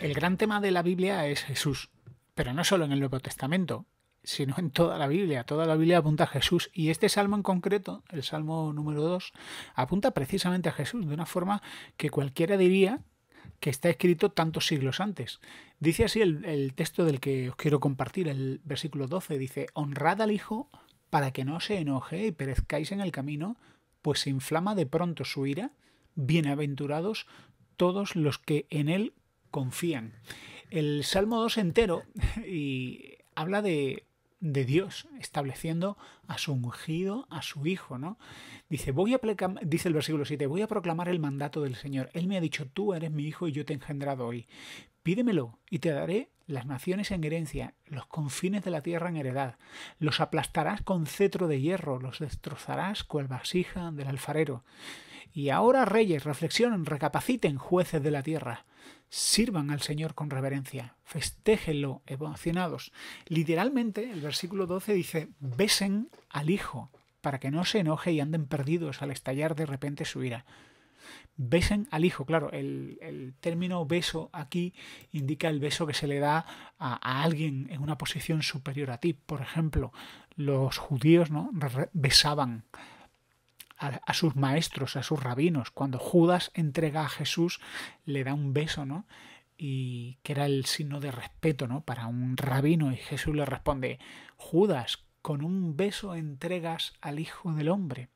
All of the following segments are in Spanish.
El gran tema de la Biblia es Jesús, pero no solo en el Nuevo Testamento, sino en toda la Biblia. Toda la Biblia apunta a Jesús y este salmo en concreto, el salmo número 2, apunta precisamente a Jesús de una forma que cualquiera diría que está escrito tantos siglos antes. Dice así el texto del que os quiero compartir, el versículo 12, dice: honrad al Hijo para que no se enoje y perezcáis en el camino, pues se inflama de pronto su ira. Bienaventurados todos los que en él confían. El Salmo 2 entero y habla de Dios estableciendo a su ungido, a su hijo, ¿no? Dice, dice el versículo 7, voy a proclamar el mandato del Señor. Él me ha dicho, tú eres mi hijo y yo te he engendrado hoy. Pídemelo y te daré las naciones en herencia, los confines de la tierra en heredad. Los aplastarás con cetro de hierro, los destrozarás cual vasija del alfarero. Y ahora, reyes, reflexionen, recapaciten, jueces de la tierra. Sirvan al Señor con reverencia, festéjenlo emocionados. Literalmente, el versículo 12 dice, besen al Hijo, para que no se enoje y anden perdidos al estallar de repente su ira. Besen al Hijo, claro, el término beso aquí indica el beso que se le da a alguien en una posición superior a ti. Por ejemplo, los judíos, ¿no?, besaban a sus maestros, a sus rabinos. Cuando Judas entrega a Jesús, le da un beso, ¿no? Y que era el signo de respeto, ¿no?, para un rabino. Y Jesús le responde, Judas, con un beso entregas al Hijo del Hombre.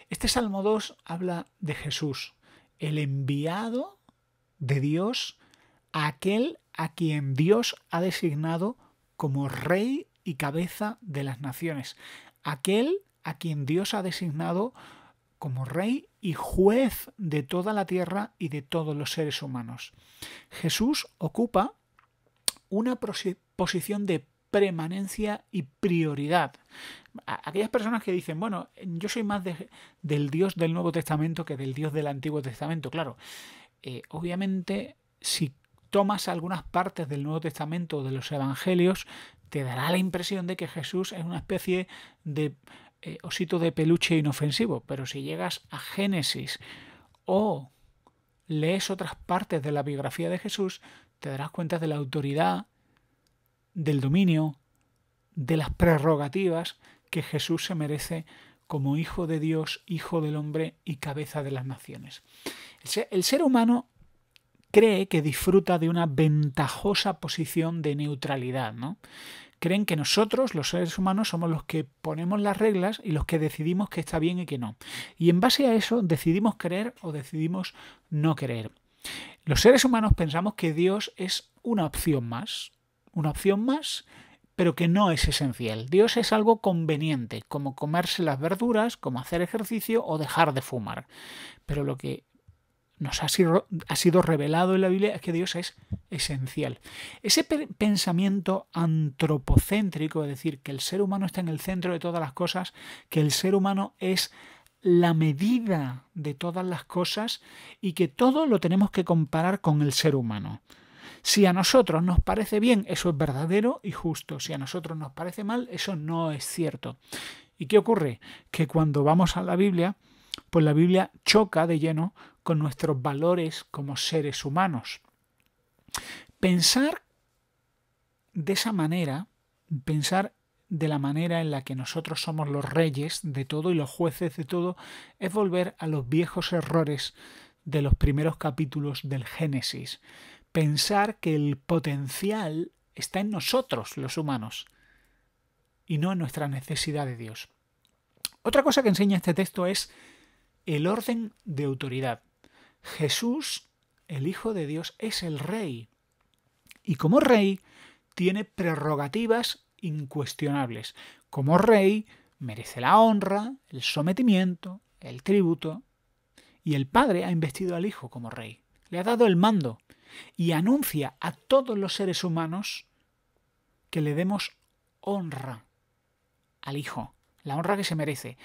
Este Salmo 2 habla de Jesús, el enviado de Dios, aquel a quien Dios ha designado como rey y cabeza de las naciones, aquel a quien Dios ha designado como rey y juez de toda la tierra y de todos los seres humanos. Jesús ocupa una posición de permanencia y prioridad. Aquellas personas que dicen, bueno, yo soy más del Dios del Nuevo Testamento que del Dios del Antiguo Testamento. Claro, obviamente, si tomas algunas partes del Nuevo Testamento o de los Evangelios, te dará la impresión de que Jesús es una especie de osito de peluche inofensivo. Pero si llegas a Génesis o lees otras partes de la biografía de Jesús, te darás cuenta de la autoridad, del dominio, de las prerrogativas que Jesús se merece como Hijo de Dios, Hijo del Hombre y cabeza de las naciones. El ser humano cree que disfruta de una ventajosa posición de neutralidad, ¿no? Creen que nosotros, los seres humanos, somos los que ponemos las reglas y los que decidimos qué está bien y qué no. Y en base a eso decidimos creer o decidimos no creer. Los seres humanos pensamos que Dios es una opción más, pero que no es esencial. Dios es algo conveniente, como comerse las verduras, como hacer ejercicio o dejar de fumar. Pero lo que nos ha sido revelado en la Biblia es que Dios es esencial. Ese pensamiento antropocéntrico, es decir, que el ser humano está en el centro de todas las cosas, que el ser humano es la medida de todas las cosas y que todo lo tenemos que comparar con el ser humano. Si a nosotros nos parece bien, eso es verdadero y justo. Si a nosotros nos parece mal, eso no es cierto. ¿Y qué ocurre? Que cuando vamos a la Biblia, pues la Biblia choca de lleno con nuestros valores como seres humanos. Pensar de esa manera, pensar de la manera en la que nosotros somos los reyes de todo y los jueces de todo, es volver a los viejos errores de los primeros capítulos del Génesis. Pensar que el potencial está en nosotros, los humanos, y no en nuestra necesidad de Dios. Otra cosa que enseña este texto es el orden de autoridad. Jesús, el Hijo de Dios, es el Rey. Y como Rey, tiene prerrogativas incuestionables. Como Rey, merece la honra, el sometimiento, el tributo. Y el Padre ha investido al Hijo como Rey. Le ha dado el mando. Y anuncia a todos los seres humanos que le demos honra al Hijo. La honra que se merece.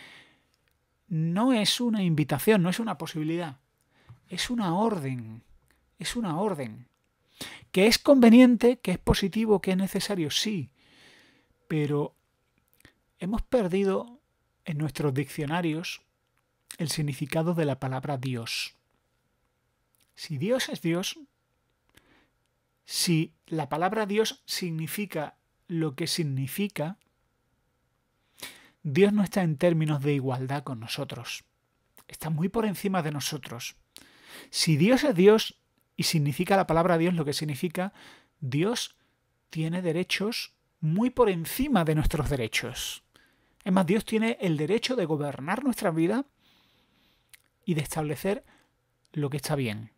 No es una invitación, no es una posibilidad. Es una orden. Es una orden. ¿Que es conveniente, que es positivo, que es necesario? Sí. Pero hemos perdido en nuestros diccionarios el significado de la palabra Dios. Si Dios es Dios, Si la palabra Dios significa lo que significa, Dios no está en términos de igualdad con nosotros. Está muy por encima de nosotros. Si Dios es Dios y significa la palabra Dios lo que significa, Dios tiene derechos muy por encima de nuestros derechos. Es más, Dios tiene el derecho de gobernar nuestra vida y de establecer lo que está bien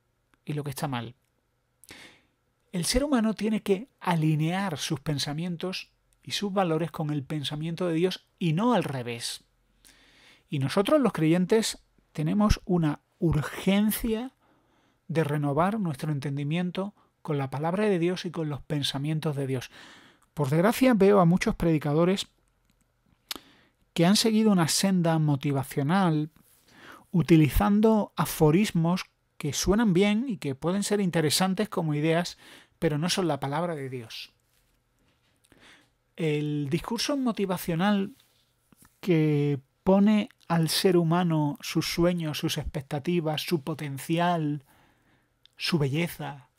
y lo que está mal. El ser humano tiene que alinear sus pensamientos y sus valores con el pensamiento de Dios y no al revés. Y nosotros los creyentes tenemos una urgencia de renovar nuestro entendimiento con la palabra de Dios y con los pensamientos de Dios. Por desgracia veo a muchos predicadores que han seguido una senda motivacional utilizando aforismos que suenan bien y que pueden ser interesantes como ideas, pero no son la palabra de Dios. El discurso motivacional que pone al ser humano sus sueños, sus expectativas, su potencial, su belleza,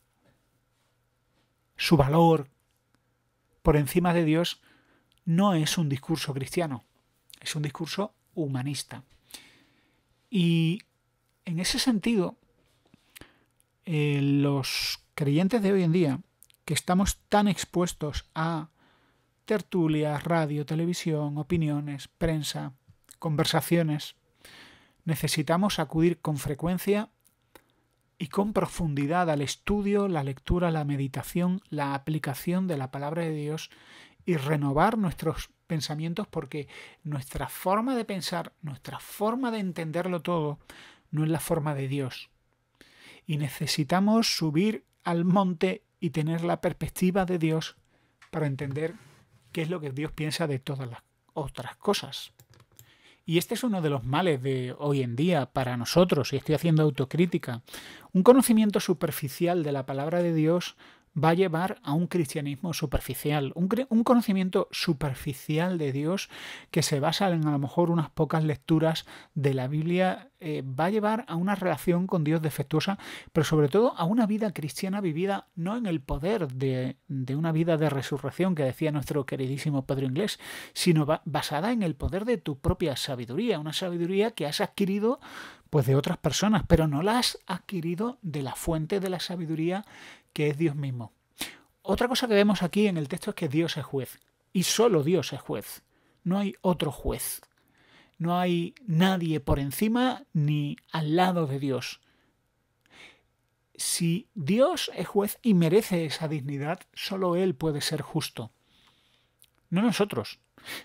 su valor por encima de Dios, no es un discurso cristiano, es un discurso humanista. Y en ese sentido, los creyentes de hoy en día, que estamos tan expuestos a tertulias, radio, televisión, opiniones, prensa, conversaciones, necesitamos acudir con frecuencia y con profundidad al estudio, la lectura, la meditación, la aplicación de la palabra de Dios y renovar nuestros pensamientos, porque nuestra forma de pensar, nuestra forma de entenderlo todo, no es la forma de Dios. Y necesitamos subir al monte y tener la perspectiva de Dios para entender qué es lo que Dios piensa de todas las otras cosas. Y este es uno de los males de hoy en día para nosotros, y estoy haciendo autocrítica. Un conocimiento superficial de la palabra de Dios va a llevar a un cristianismo superficial, un conocimiento superficial de Dios que se basa en a lo mejor unas pocas lecturas de la Biblia, va a llevar a una relación con Dios defectuosa, pero sobre todo a una vida cristiana vivida no en el poder de una vida de resurrección que decía nuestro queridísimo Pedro Inglés, sino basada en el poder de tu propia sabiduría, una sabiduría que has adquirido pues de otras personas, pero no la has adquirido de la fuente de la sabiduría que es Dios mismo. Otra cosa que vemos aquí en el texto es que Dios es juez, y solo Dios es juez. No hay otro juez. No hay nadie por encima ni al lado de Dios. Si Dios es juez y merece esa dignidad, solo Él puede ser justo. No nosotros.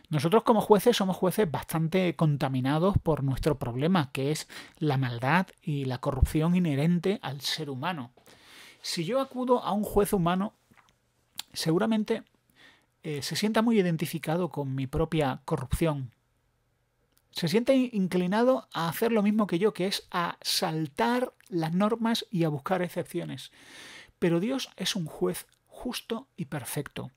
Nosotros como jueces somos jueces bastante contaminados por nuestro problema, que es la maldad y la corrupción inherente al ser humano. Si yo acudo a un juez humano, seguramente se sienta muy identificado con mi propia corrupción. Se siente inclinado a hacer lo mismo que yo, que es a saltar las normas y a buscar excepciones. Pero Dios es un juez justo y perfecto.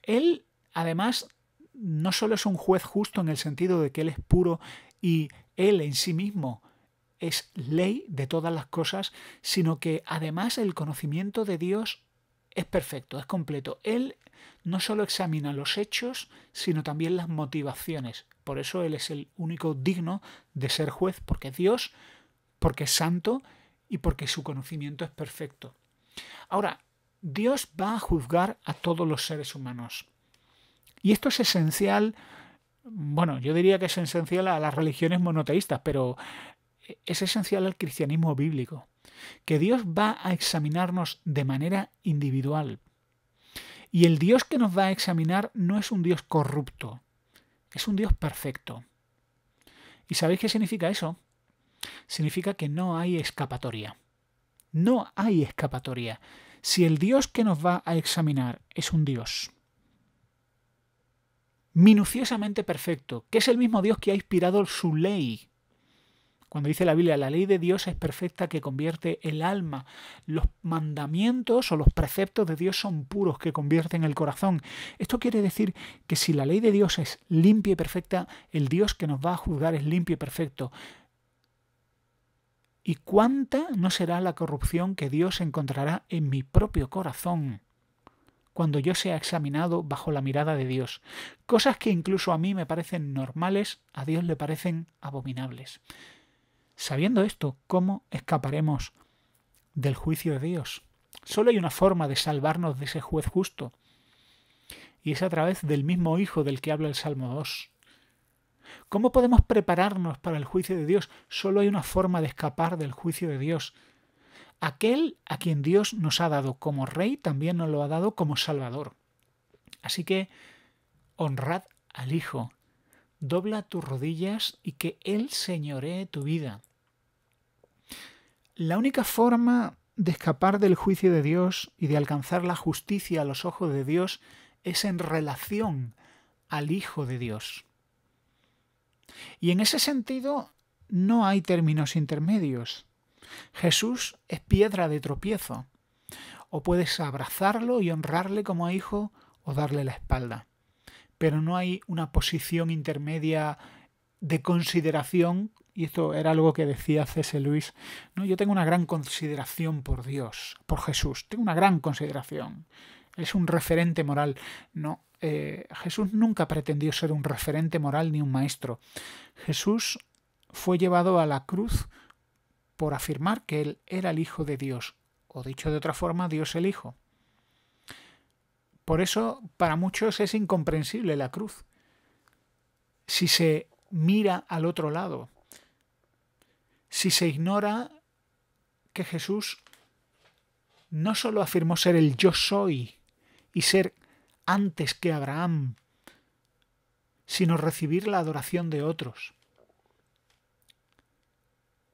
Él, además, no solo es un juez justo en el sentido de que Él es puro y Él en sí mismo es ley de todas las cosas, sino que además el conocimiento de Dios es perfecto, es completo. Él no solo examina los hechos, sino también las motivaciones. Por eso Él es el único digno de ser juez, porque es Dios, porque es santo y porque su conocimiento es perfecto. Ahora, Dios va a juzgar a todos los seres humanos. Y esto es esencial, bueno, yo diría que es esencial a las religiones monoteístas, pero es esencial al cristianismo bíblico, que Dios va a examinarnos de manera individual. Y el Dios que nos va a examinar no es un Dios corrupto, es un Dios perfecto. ¿Y sabéis qué significa eso? Significa que no hay escapatoria. No hay escapatoria. Si el Dios que nos va a examinar es un Dios minuciosamente perfecto, que es el mismo Dios que ha inspirado su ley. Cuando dice la Biblia, la ley de Dios es perfecta que convierte el alma. Los mandamientos o los preceptos de Dios son puros que convierten el corazón. Esto quiere decir que si la ley de Dios es limpia y perfecta, el Dios que nos va a juzgar es limpio y perfecto. ¿Y cuánta no será la corrupción que Dios encontrará en mi propio corazón cuando yo sea examinado bajo la mirada de Dios? Cosas que incluso a mí me parecen normales, a Dios le parecen abominables. Sabiendo esto, ¿cómo escaparemos del juicio de Dios? Solo hay una forma de salvarnos de ese juez justo, y es a través del mismo Hijo del que habla el Salmo 2. ¿Cómo podemos prepararnos para el juicio de Dios? Solo hay una forma de escapar del juicio de Dios. Aquel a quien Dios nos ha dado como Rey también nos lo ha dado como Salvador. Así que honrad al Hijo, dobla tus rodillas y que Él señoree tu vida. La única forma de escapar del juicio de Dios y de alcanzar la justicia a los ojos de Dios es en relación al Hijo de Dios. Y en ese sentido no hay términos intermedios. Jesús es piedra de tropiezo. O puedes abrazarlo y honrarle como a hijo o darle la espalda. Pero no hay una posición intermedia de consideración, y esto era algo que decía C.S. Lewis, ¿no? Yo tengo una gran consideración por Dios, por Jesús, tengo una gran consideración. Es un referente moral. No, Jesús nunca pretendió ser un referente moral ni un maestro. Jesús fue llevado a la cruz por afirmar que Él era el Hijo de Dios, o dicho de otra forma, Dios el Hijo. Por eso, para muchos es incomprensible la cruz. Si se mira al otro lado, si se ignora que Jesús no solo afirmó ser el yo soy y ser antes que Abraham, sino recibir la adoración de otros.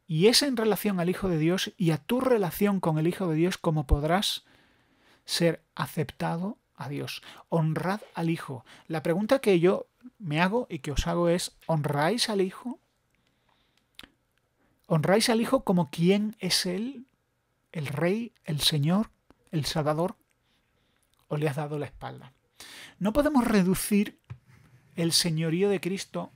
Y es en relación al Hijo de Dios y a tu relación con el Hijo de Dios como podrás ser aceptado a Dios. Honrad al Hijo. La pregunta que yo me hago y que os hago es, ¿honráis al Hijo? ¿Honráis al Hijo como quién es Él? ¿El Rey, el Señor, el Salvador? ¿O le has dado la espalda? No podemos reducir el señorío de Cristo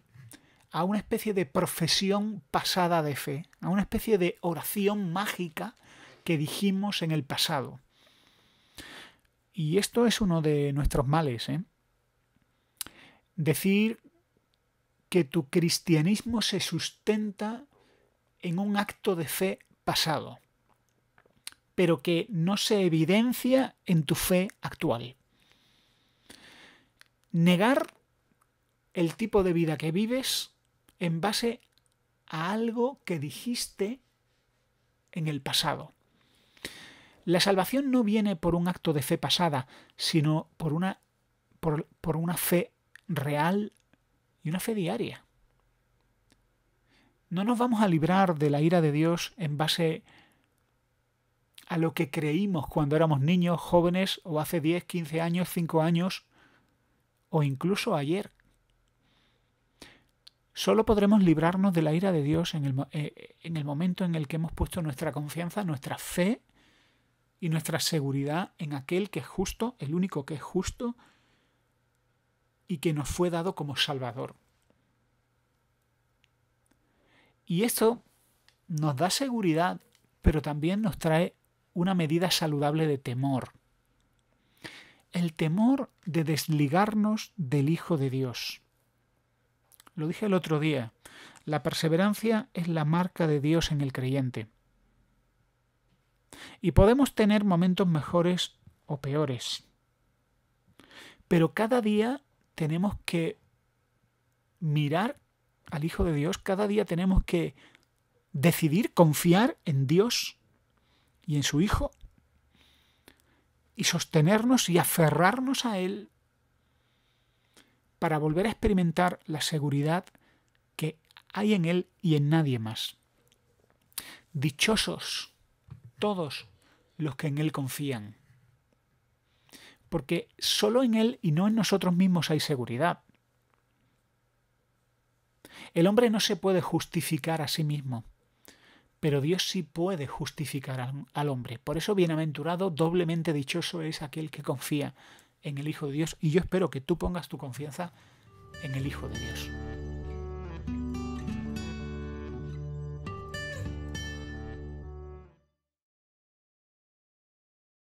a una especie de profesión pasada de fe, a una especie de oración mágica que dijimos en el pasado. Y esto es uno de nuestros males, ¿eh? Decir que tu cristianismo se sustenta en un acto de fe pasado, pero que no se evidencia en tu fe actual. Negar el tipo de vida que vives en base a algo que dijiste en el pasado. La salvación no viene por un acto de fe pasada, sino por una fe real y una fe diaria. No nos vamos a librar de la ira de Dios en base a lo que creímos cuando éramos niños, jóvenes, o hace 10, 15 años, 5 años, o incluso ayer. Solo podremos librarnos de la ira de Dios en el momento en el que hemos puesto nuestra confianza, nuestra fe y nuestra seguridad en aquel que es justo, el único que es justo y que nos fue dado como Salvador. Y esto nos da seguridad, pero también nos trae una medida saludable de temor. El temor de desligarnos del Hijo de Dios. Lo dije el otro día, la perseverancia es la marca de Dios en el creyente. Y podemos tener momentos mejores o peores, pero cada día tenemos que mirar al Hijo de Dios, cada día tenemos que decidir confiar en Dios y en su Hijo y sostenernos y aferrarnos a Él para volver a experimentar la seguridad que hay en Él y en nadie más. Dichosos todos los que en Él confían, porque solo en Él y no en nosotros mismos hay seguridad. El hombre no se puede justificar a sí mismo, pero Dios sí puede justificar al hombre. Por eso bienaventurado, doblemente dichoso es aquel que confía en el Hijo de Dios, y yo espero que tú pongas tu confianza en el Hijo de Dios.